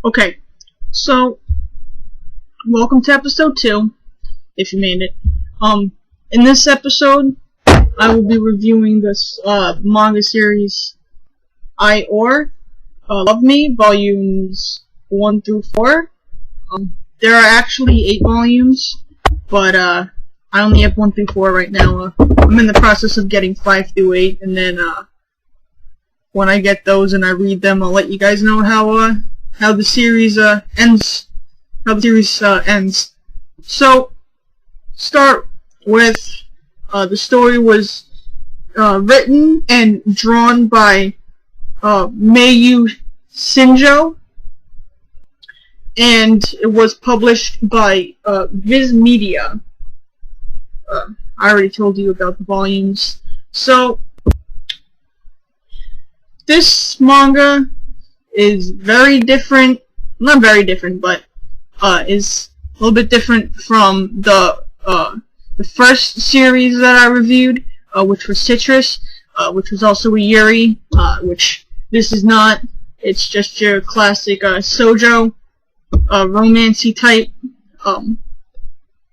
Okay, so welcome to episode 2, if you made it. In this episode, I will be reviewing this manga series, Love Me, volumes 1 through 4. There are actually 8 volumes, but I only have 1 through 4 right now. I'm in the process of getting 5 through 8, and then when I get those and I read them, I'll let you guys know how the series ends. So, start with the story was written and drawn by Mayu Shinjo, and it was published by Viz Media. I already told you about the volumes. So, this manga is very different, not very different, but is a little bit different from the first series that I reviewed, which was Citrus, which was also a Yuri, which this is not. It's just your classic shoujo, romancy type,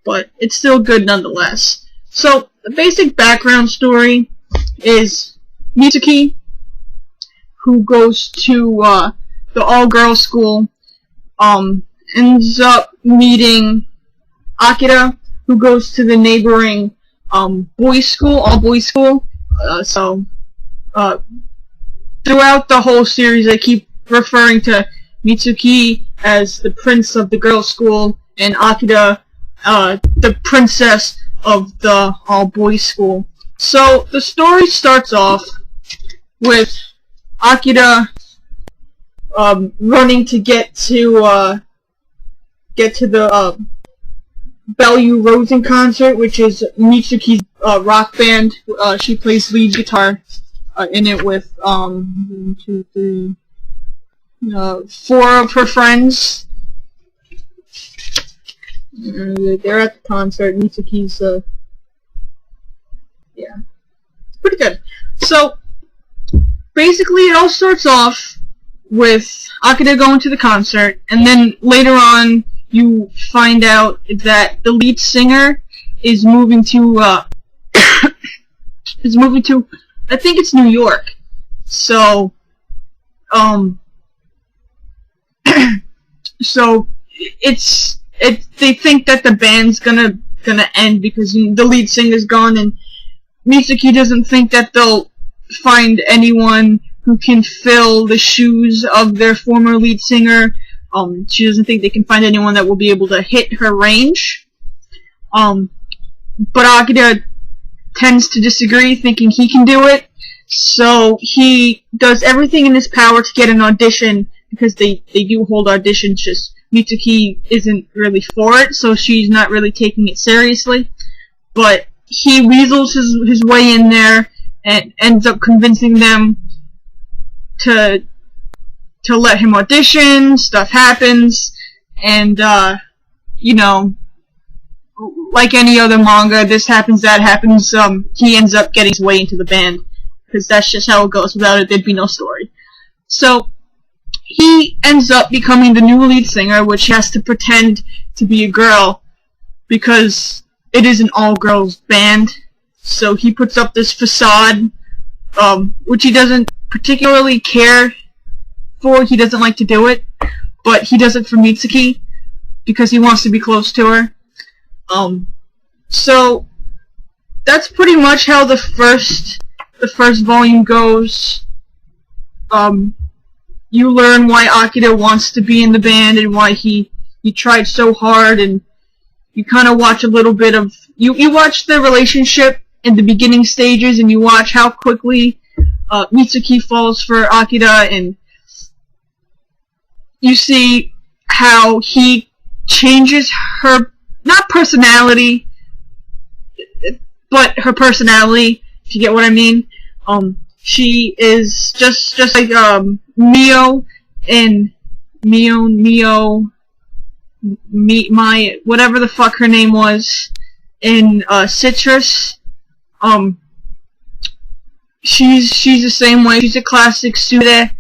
but it's still good nonetheless. So, the basic background story is Mitsuki, who goes to the all-girls school, ends up meeting Akira, who goes to the neighboring boys' school, all-boys school. Throughout the whole series, I keep referring to Mitsuki as the prince of the girls' school, and Akira, the princess of the all-boys school. So, the story starts off with Akira running to get to the Reveiw Rosen concert, which is Mitsuki's rock band. She plays lead guitar in it with 1, 2, 3, 4 of her friends. They're at the concert. Mitsuki's yeah, it's pretty good. So basically, it all starts off with Akira going to the concert, and then later on, you find out that the lead singer is moving to, I think it's New York. So, they think that the band's gonna end because the lead singer's gone, and Mitsuki doesn't think that they'll find anyone who can fill the shoes of their former lead singer. She doesn't think they can find anyone that will be able to hit her range. But Akira tends to disagree, thinking he can do it. So he does everything in his power to get an audition, because they do hold auditions, just Mitsuki isn't really for it, so she's not really taking it seriously. But he weasels his way in there and ends up convincing them to let him audition. Stuff happens, and like any other manga, this happens, that happens. He ends up getting his way into the band, because that's just how it goes. Without it, there'd be no story. So he ends up becoming the new lead singer, which has to pretend to be a girl, because it is an all-girls band. So he puts up this facade, which he doesn't particularly care for. He doesn't like to do it, but he does it for Mitsuki because he wants to be close to her. So that's pretty much how the first volume goes. You learn why Akira wants to be in the band and why he tried so hard, and you kind of watch a little bit of you watch the relationship in the beginning stages, and you watch how quickly Mitsuki falls for Akira, and you see how he changes her, not personality, but her personality, if you get what I mean. She is just like Mio and my whatever the fuck her name was in Citrus. She's the same way. She's a classic tsundere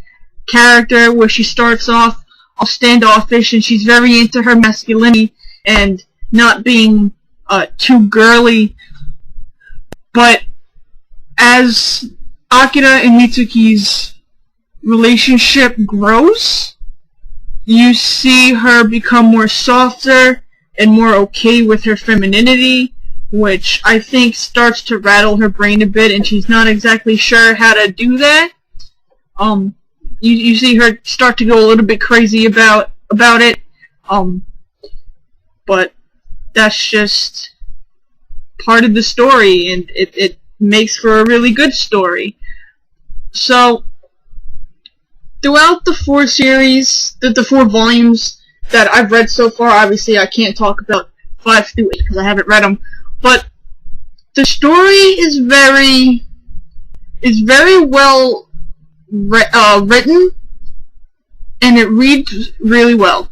character where she starts off standoffish, and she's very into her masculinity and not being too girly. But as Akira and Mitsuki's relationship grows, you see her become more softer and more okay with her femininity, which I think starts to rattle her brain a bit, and she's not exactly sure how to do that. You see her start to go a little bit crazy about it, but that's just part of the story, and it makes for a really good story. So, throughout the 4 series, the 4 volumes that I've read so far, obviously I can't talk about 5 through 8 because I haven't read them, but the story is very well written, and it reads really well.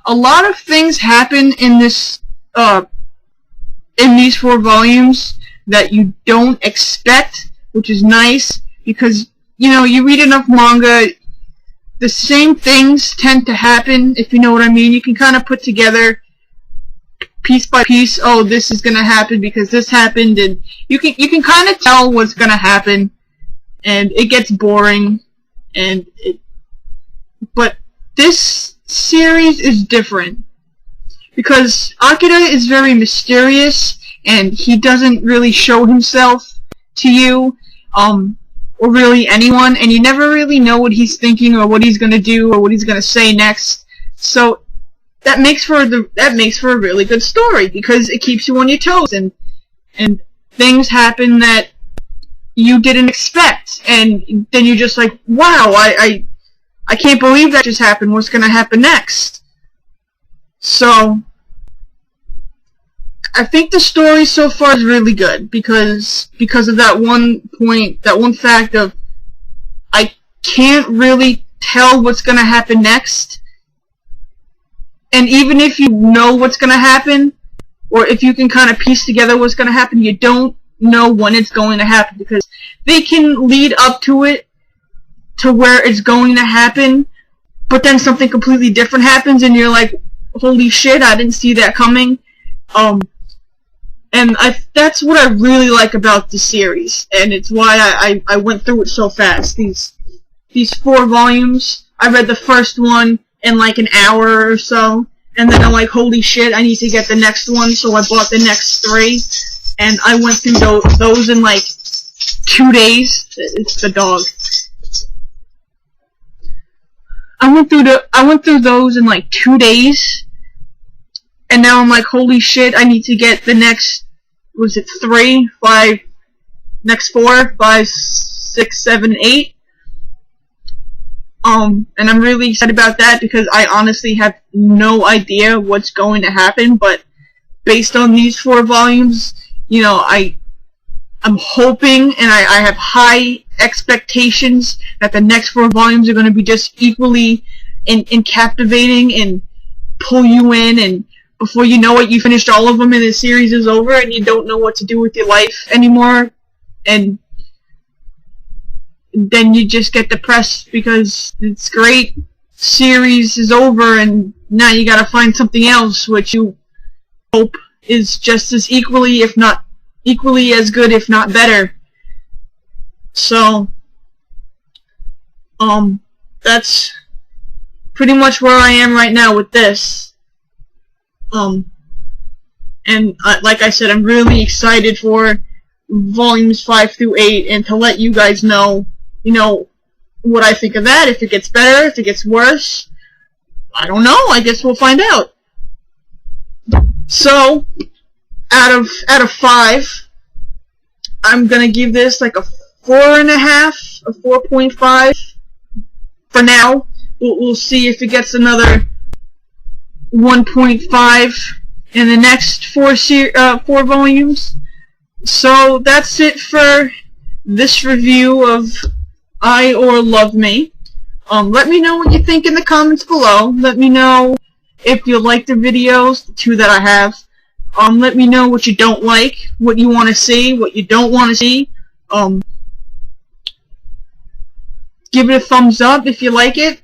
A lot of things happen in this in these 4 volumes that you don't expect, which is nice, because you read enough manga, the same things tend to happen, if you know what I mean. You can kind of put together piece by piece, oh, this is gonna happen because this happened, and you can kind of tell what's gonna happen, and it gets boring, but this series is different because Akira is very mysterious, and he doesn't really show himself to you, or really anyone, and you never really know what he's thinking or what he's gonna do or what he's gonna say next. So that makes for a really good story because it keeps you on your toes, and things happen that you didn't expect, and then you're just like, wow, I can't believe that just happened. What's gonna happen next? So I think the story so far is really good because of that one point, that one fact of I can't really tell what's gonna happen next. And even if you know what's going to happen, or if you can kind of piece together what's going to happen, you don't know when it's going to happen, because they can lead up to it, to where it's going to happen, but then something completely different happens, and you're like, holy shit, I didn't see that coming. And that's what I really like about the series, and it's why I went through it so fast. These 4 volumes, I read the first one in like an hour or so, and then I'm like, holy shit, I need to get the next one, so I bought the next 3, and I went through those in like 2 days. It's the dog. I went through those in like 2 days, and now I'm like, holy shit, I need to get the next, was it 3, 5, next 4, 5, 6, 7, 8. And I'm really excited about that because I honestly have no idea what's going to happen, but based on these 4 volumes, I'm hoping, and I have high expectations that the next 4 volumes are going to be just equally captivating and pull you in, and before you know it, you finished all of them and the series is over and you don't know what to do with your life anymore, and then you just get depressed because it's great, series is over, and now you gotta find something else which you hope is just as equally, if not equally as good, if not better. So, that's pretty much where I am right now with this. And like I said, I'm really excited for volumes 5 through 8, and to let you guys know, what I think of that, if it gets better, if it gets worse. I don't know, I guess we'll find out. So, out of 5, I'm gonna give this like a 4.5, a 4.5 for now. We'll see if it gets another 1.5 in the next 4 volumes. So that's it for this review of I or Love Me. Let me know what you think in the comments below. Let me know if you like the videos, the 2 that I have. Let me know what you don't like, what you want to see, what you don't want to see. Give give it a thumbs up if you like it.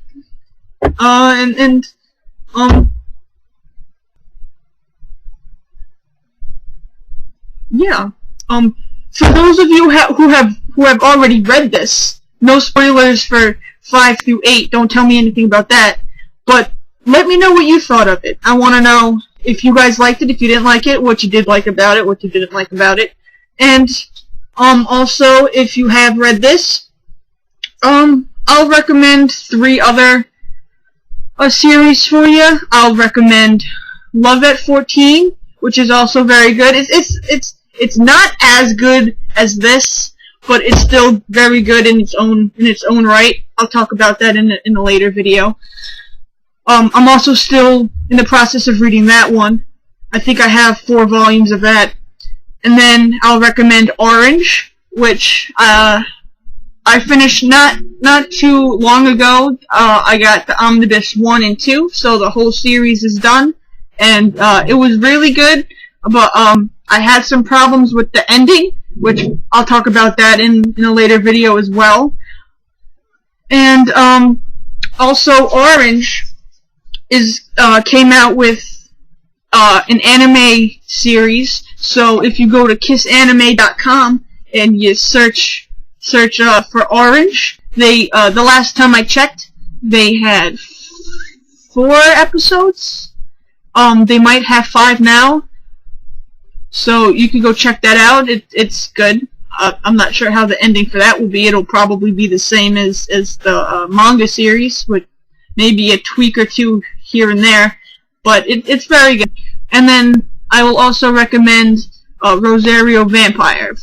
Yeah. For those of you who have already read this, no spoilers for 5 through 8. Don't tell me anything about that. But let me know what you thought of it. I want to know if you guys liked it, if you didn't like it, what you did like about it, what you didn't like about it. And also, if you have read this, I'll recommend 3 other series for you. I'll recommend Love at 14, which is also very good. It's not as good as this, but it's still very good in its own right. I'll talk about that in a later video. I'm also still in the process of reading that one. I think I have 4 volumes of that. And then I'll recommend Orange, which I finished not too long ago. I got the Omnibus 1 and 2, so the whole series is done, and it was really good. But I had some problems with the ending, which I'll talk about that in a later video as well. And also Orange came out with an anime series. So if you go to kissanime.com and you search for Orange, the last time I checked, they had 4 episodes. They might have 5 now. So you can go check that out. It's good. I'm not sure how the ending for that will be. It'll probably be the same as the manga series, with maybe a tweak or 2 here and there. But it's very good. And then I will also recommend Rosario Vampire.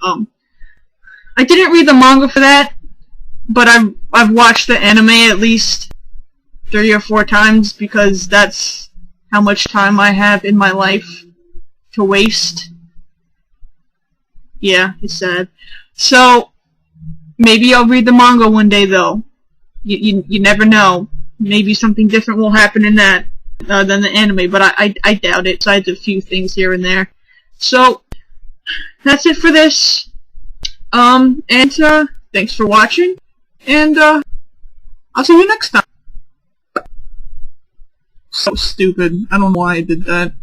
I didn't read the manga for that, but I've watched the anime at least 3 or 4 times, because that's how much time I have in my life to waste. Yeah, it's sad. So maybe I'll read the manga one day, though. You never know. Maybe something different will happen in that than the anime, but I doubt it, besides a few things here and there. So that's it for this. And thanks for watching, and I'll see you next time. So stupid. I don't know why I did that.